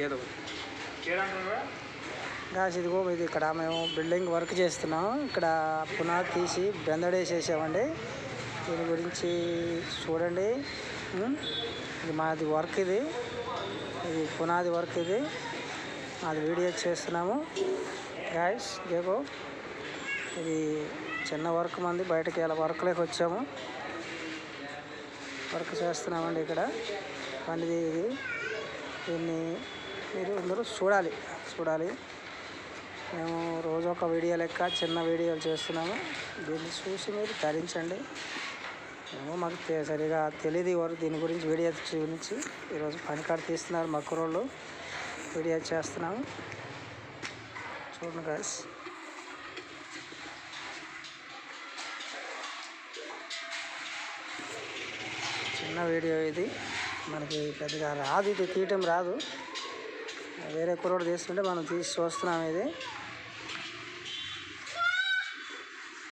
ఏదో గాస్ ఇదిగో ఇది ఇక్కడ మేము బిల్డింగ్ వర్క్ చేస్తున్నాం. ఇక్కడ పునాది తీసి బెందడేసేసామండి. దీని గురించి చూడండి. ఇది మాది వర్క్, ఇది పునాది వర్క్, ఇది మాది వీడియో చేస్తున్నాము గాయస్. దేకో ఇది చిన్న వర్క్ మంది, బయటకి ఇలా వర్క్లోకి వచ్చాము, వర్క్ చేస్తున్నామండి ఇక్కడ పనిది. ఇది దీన్ని మీరు అందరూ చూడాలి. మేము రోజు ఒక వీడియో లెక్క చిన్న వీడియోలు చేస్తున్నాము. దీన్ని చూసి మీరు ధరించండి. ఏమో మాకు సరిగా తెలియదు ఎవరు దీని గురించి, వీడియో గురించి. ఈరోజు పనికాడ తీస్తున్నారు మా కుర్రోళ్ళు, వీడియో చేస్తున్నాము చూడండి గాయస్. చిన్న వీడియో ఇది, మనకి పెద్దగా రాదు, ఇది తీయటం రాదు. వేరే కుర్రోడు తీస్తుంటే మనం తీసి చూస్తున్నాం. ఇది